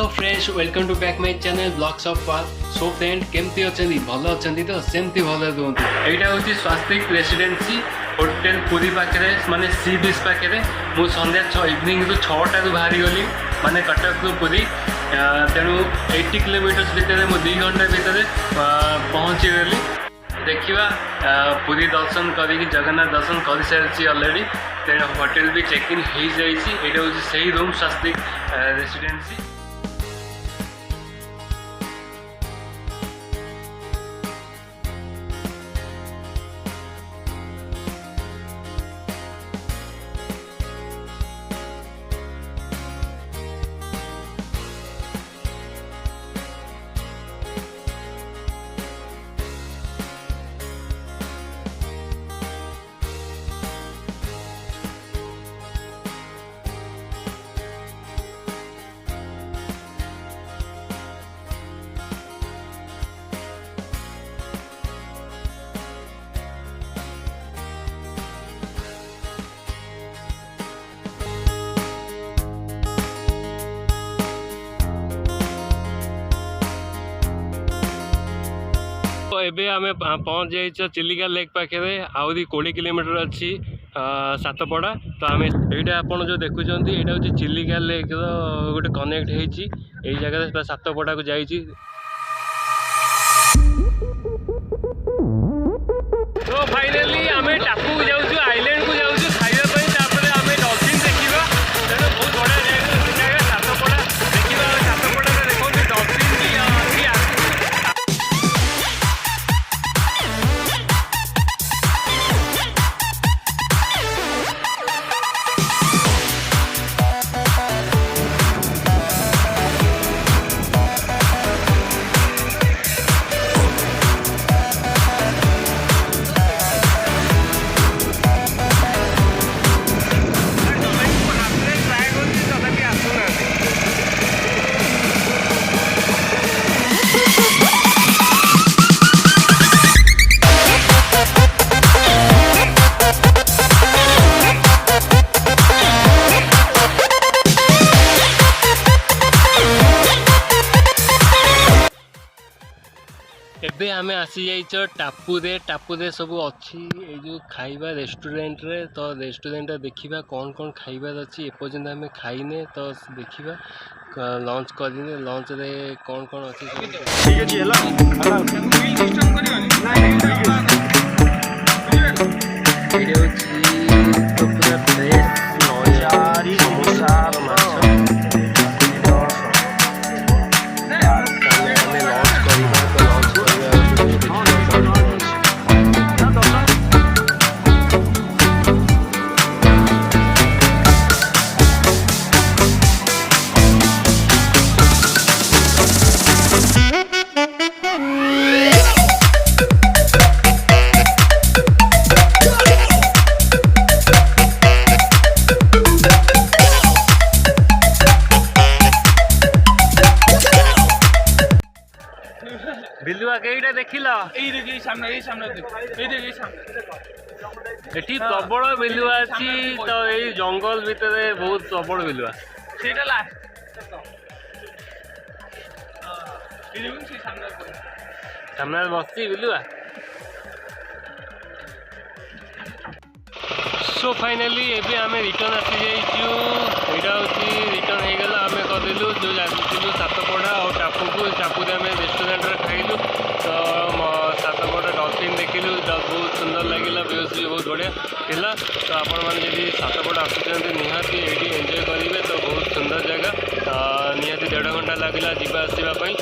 Hello friends welcome to back my channel blogs of Parth. So friend केमती अच्छी भल अच्छा तो सेमती भल रुहतु। यहाँ हूँ स्वास्तिक रेसिडेंसी होटेल पुरी पाखे माने सी बीच पाखे। मु संध्या इवनिंग रु 6टा बाहरी गली माने कटक रु पुरी। तेणु 80 किलोमीटर्स भितर मु 2 घंटा भितर पहुँची गली। देखा पुरी दर्शन करी जगन्नाथ दर्शन कर सारी अलरेडी। तेणु होटेल भी चेक इन हो जाए। यहाँ हूँ से रूम स्वास्तिक रेसिडेंसी। एबे आम पहुँच जाइए चिलिका लेक पाखे। आहरी 20 किलोमीटर अच्छी सातपड़ा। तो आम यहाँ आप जो देखुं यहाँ हूँ चिलिका लेक गोटे कनेक्ट होती जगह सातपड़ा को जाइए। तो फाइनाली आम टापू को जाऊँ आइलैंड को जाऊँ खाइबा आम डल्फिन देखा। तेणु बहुत बढ़िया जगह सातपड़ा देखा। सातपड़ा देखो डल्फिन एबे आमे आसी जाइछ टापुरे सब अच्छी जो खाइबा रेस्टोरेंट रे। तो रेस्टोरेंट देखिबा कौन कौन खाइबार अच्छी एपर्यंत आमे खाइने। तो देखिबा लंच करिने लंच रे कौन कौन अच्छी ठीक अछि हला सिस्टम करिवानी वीडियो छी। तो पूरा फ्रेश नजारी समोसा माछ बिलुआ कईटा देखिल एठी प्रबल बिलुआ अच्छी। तो यही जंगल भितर बहुत प्रबल बिलुआ सामने बसची बिलुआ। सो फाइनाली एबे आमे रिटर्न आसी जाइछु। एटा होची रिटर्न हो गला। आमे करदिलु जो जाइलु सातपड़ा और टापू आम रेस्टोरेंट रे खाइलु। तो सातपड़ा डल्फिन देखिलु बहुत सुंदर लगिला। व्यूज भी बहुत बढ़िया थिला। तो आपण माने जदि सातपड़ा आसुचंती निहाती एडी एंजॉय करिवे। तो बहुत सुंदर जगह निहाती 1.5 घंटा लगिला जीवा आसीबा पई।